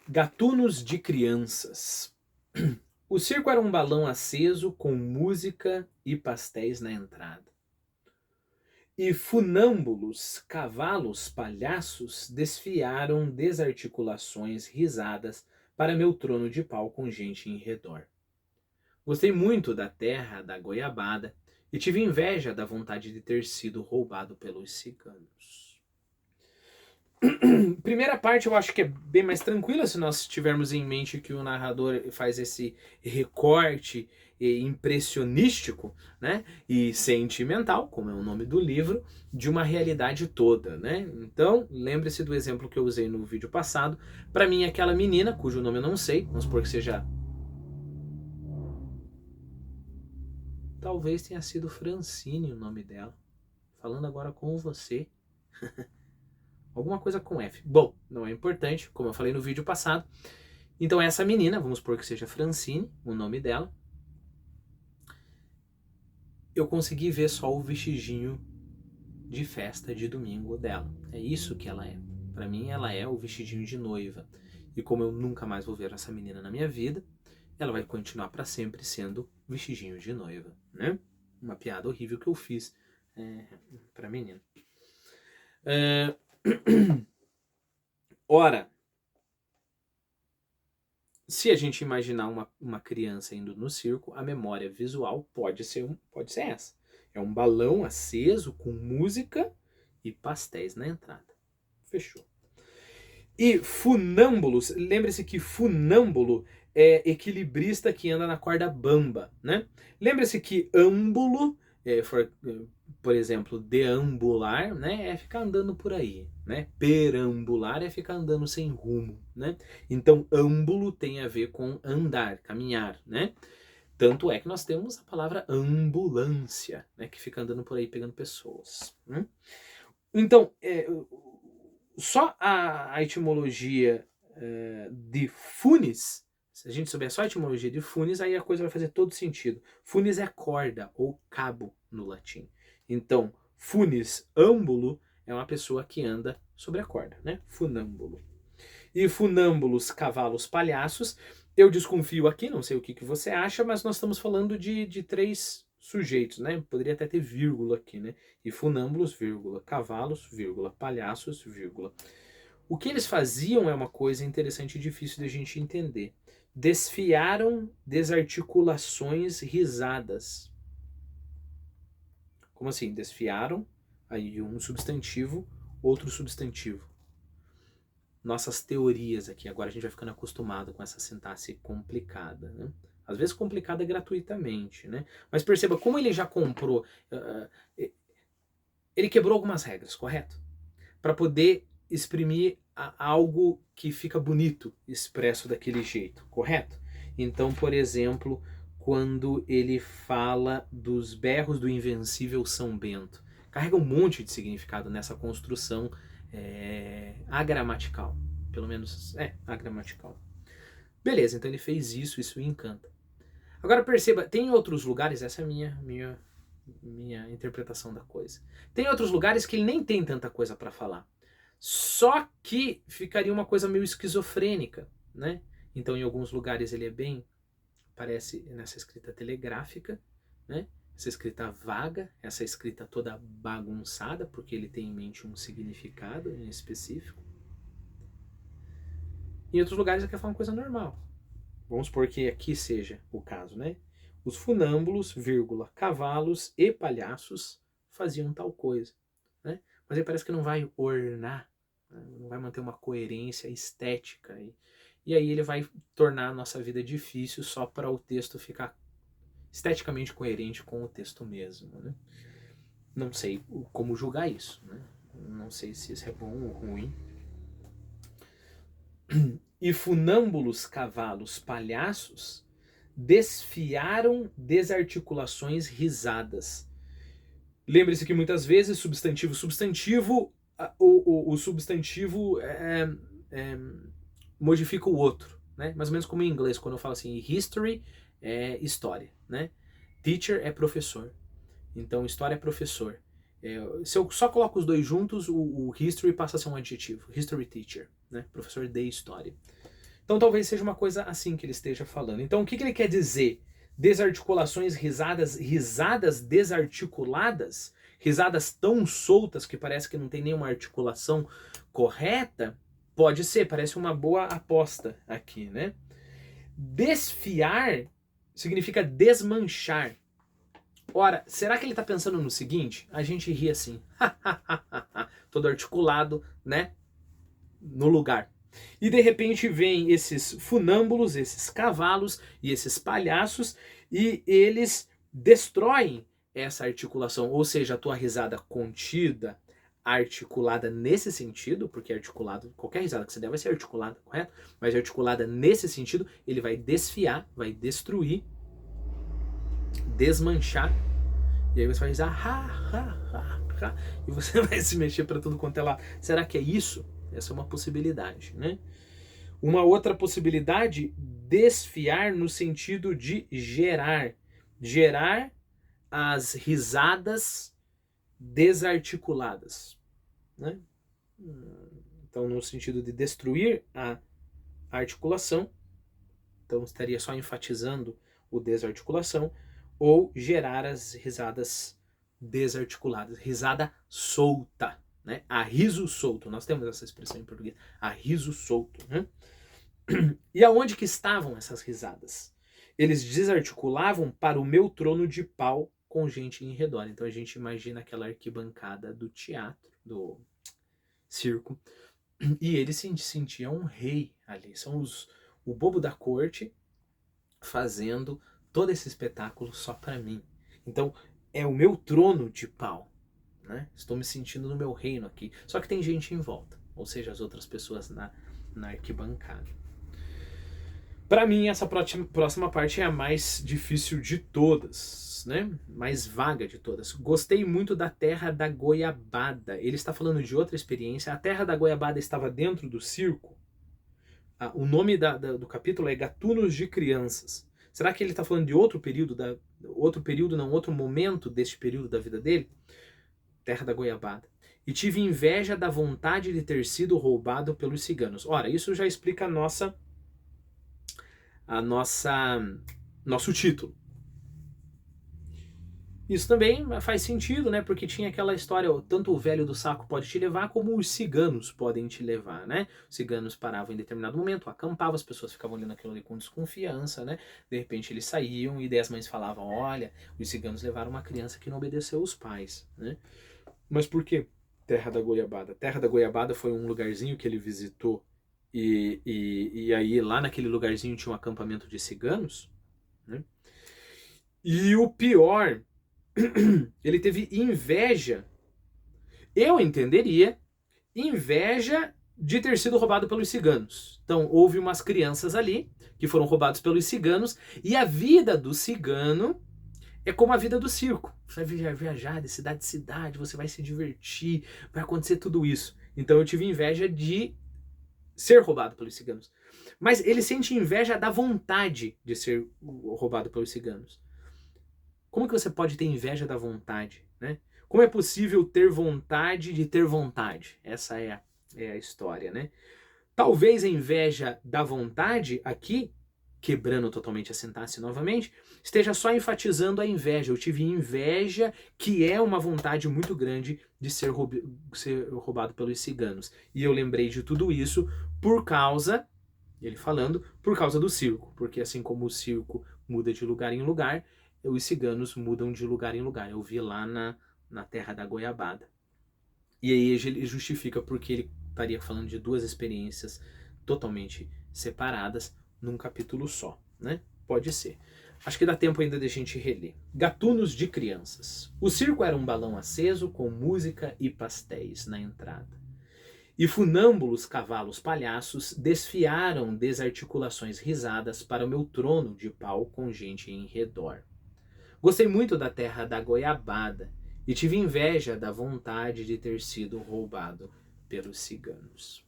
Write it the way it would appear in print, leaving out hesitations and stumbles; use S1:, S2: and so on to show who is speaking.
S1: Gatunos de crianças. O circo era um balão aceso com música e pastéis na entrada. E funâmbulos, cavalos, palhaços desfiaram desarticulações, risadas para meu trono de pau com gente em redor. Gostei muito da terra da goiabada e tive inveja da vontade de ter sido roubado pelos ciganos. Primeira parte eu acho que é bem mais tranquila se nós tivermos em mente que o narrador faz esse recorte impressionístico, né, e sentimental, como é o nome do livro, de uma realidade toda, né? Então, lembre-se do exemplo que eu usei no vídeo passado. Para mim, aquela menina, cujo nome eu não sei, vamos supor que seja... Talvez tenha sido Francine o nome dela. Falando agora com você. Alguma coisa com F. Bom, não é importante, como eu falei no vídeo passado. Então essa menina, vamos supor que seja Francine, o nome dela, eu consegui ver só o vestidinho de festa de domingo dela. É isso que ela é. Para mim ela é o vestidinho de noiva. E como eu nunca mais vou ver essa menina na minha vida, ela vai continuar para sempre sendo vestidinho de noiva, né? Uma piada horrível que eu fiz pra menina. Ora, se a gente imaginar uma criança indo no circo, a memória visual pode ser essa. É um balão aceso com música e pastéis na entrada. Fechou. E funâmbulos, lembre-se que funâmbulo é equilibrista que anda na corda bamba, né? Lembre-se que âmbulo, por exemplo, deambular, né, é ficar andando por aí, né? Perambular é ficar andando sem rumo, né? Então, âmbulo tem a ver com andar, caminhar, né? Tanto é que nós temos a palavra ambulância, né, que fica andando por aí pegando pessoas. Né? Então, só a etimologia de funis, se a gente souber só a etimologia de funis, aí a coisa vai fazer todo sentido. Funis é corda ou cabo no latim. Então, funis âmbulo é uma pessoa que anda sobre a corda, né? Funâmbulo. E funâmbulos, cavalos, palhaços. Eu desconfio aqui, não sei o que você acha, mas nós estamos falando de três sujeitos, né? Poderia até ter vírgula aqui, né? E funâmbulos, vírgula, cavalos, vírgula, palhaços, vírgula. O que eles faziam é uma coisa interessante e difícil de a gente entender. Desfiaram desarticulações risadas. Como assim? Desfiaram aí um substantivo, outro substantivo. Nossas teorias aqui. Agora a gente vai ficando acostumado com essa sintaxe complicada, né? Às vezes complicada gratuitamente, né? Mas perceba, como ele já comprou... ele quebrou algumas regras, correto? Para poder exprimir algo que fica bonito expresso daquele jeito, correto? Então, por exemplo, quando ele fala dos berros do invencível São Bento, carrega um monte de significado nessa construção agramatical. Pelo menos, agramatical. Beleza, então ele fez isso, isso me encanta. Agora perceba, tem outros lugares, essa é a minha interpretação da coisa. Tem outros lugares que ele nem tem tanta coisa para falar. Só que ficaria uma coisa meio esquizofrênica, né? Então em alguns lugares ele é bem, parece nessa escrita telegráfica, né? Essa escrita vaga, essa escrita toda bagunçada, porque ele tem em mente um significado em específico. Em outros lugares ele quer falar uma coisa normal. Vamos supor que aqui seja o caso, né? Os funâmbulos, vírgula, cavalos e palhaços faziam tal coisa, né? Mas aí parece que não vai ornar, né? Não vai manter uma coerência estética. E aí ele vai tornar a nossa vida difícil só para o texto ficar esteticamente coerente com o texto mesmo, né? Não sei como julgar isso, né? Não sei se isso é bom ou ruim. E funâmbulos, cavalos, palhaços desfiaram desarticulações risadas. Lembre-se que muitas vezes substantivo, o substantivo modifica o outro, né? Mais ou menos como em inglês, quando eu falo assim, history é história, né? Teacher é professor. Então, história é professor. Se eu só coloco os dois juntos, o history passa a ser um adjetivo. History teacher, né? Professor de história. Então talvez seja uma coisa assim que ele esteja falando. Então o que ele quer dizer? Desarticulações, risadas, risadas desarticuladas, risadas tão soltas que parece que não tem nenhuma articulação correta, pode ser, parece uma boa aposta aqui, né? Desfiar significa desmanchar. Ora, será que ele está pensando no seguinte? A gente ri assim, todo articulado, né? No lugar. E de repente vem esses funâmbulos, esses cavalos e esses palhaços e eles destroem essa articulação, ou seja, a tua risada contida, articulada nesse sentido, porque articulado, qualquer risada que você der vai ser articulada, correto? Mas articulada nesse sentido, ele vai desfiar, vai destruir, desmanchar, e aí você vai dizer e você vai se mexer para tudo quanto é lá. Será que é isso? Essa é uma possibilidade, né? Uma outra possibilidade, desfiar no sentido de gerar. Gerar as risadas desarticuladas, né? Então, no sentido de destruir a articulação, então estaria só enfatizando o desarticulação, ou gerar as risadas desarticuladas, risada solta, né? A riso solto, nós temos essa expressão em português, a riso solto, né? E aonde que estavam essas risadas? Eles desarticulavam para o meu trono de pau com gente em redor. Então a gente imagina aquela arquibancada do teatro, do circo, e ele se sentia um rei ali. São o bobo da corte fazendo todo esse espetáculo só para mim. Então é o meu trono de pau, né? Estou me sentindo no meu reino aqui. Só que tem gente em volta, ou seja, as outras pessoas na arquibancada. Para mim, essa próxima parte é a mais difícil de todas, né? Mais vaga de todas. Gostei muito da Terra da Goiabada. Ele está falando de outra experiência. A Terra da Goiabada estava dentro do circo. O nome do capítulo é Gatunos de Crianças. Será que ele está falando de outro período, outro momento deste período da vida dele? Terra da Goiabada. E tive inveja da vontade de ter sido roubado pelos ciganos. Ora, isso já explica nosso título. Isso também faz sentido, né? Porque tinha aquela história, tanto o velho do saco pode te levar, como os ciganos podem te levar, né? Os ciganos paravam em determinado momento, acampavam, as pessoas ficavam olhando aquilo ali com desconfiança, né? De repente eles saíam e daí as mães falavam, olha, os ciganos levaram uma criança que não obedeceu os pais, né? Mas por quê? Terra da Goiabada. Terra da Goiabada foi um lugarzinho que ele visitou e aí lá naquele lugarzinho tinha um acampamento de ciganos, né? E o pior, ele teve inveja, eu entenderia, inveja de ter sido roubado pelos ciganos. Então houve umas crianças ali que foram roubados pelos ciganos e a vida do cigano é como a vida do circo. Você vai viajar de cidade em cidade, você vai se divertir, vai acontecer tudo isso. Então eu tive inveja de ser roubado pelos ciganos. Mas ele sente inveja da vontade de ser roubado pelos ciganos. Como que você pode ter inveja da vontade, né? Como é possível ter vontade de ter vontade? Essa é a história, né? Talvez a inveja da vontade aqui, quebrando totalmente a sintaxe novamente, esteja só enfatizando a inveja. Eu tive inveja, que é uma vontade muito grande de ser roubado pelos ciganos. E eu lembrei de tudo isso por causa, ele falando, por causa do circo. Porque assim como o circo muda de lugar em lugar, os ciganos mudam de lugar em lugar. Eu vi lá na Terra da Goiabada. E aí ele justifica porque ele estaria falando de duas experiências totalmente separadas num capítulo só, né? Pode ser. Acho que dá tempo ainda de a gente reler. Gatunos de Crianças. O circo era um balão aceso com música e pastéis na entrada. E funâmbulos cavalos palhaços desfiaram desarticulações risadas para o meu trono de pau com gente em redor. Gostei muito da Terra da Goiabada e tive inveja da vontade de ter sido roubado pelos ciganos.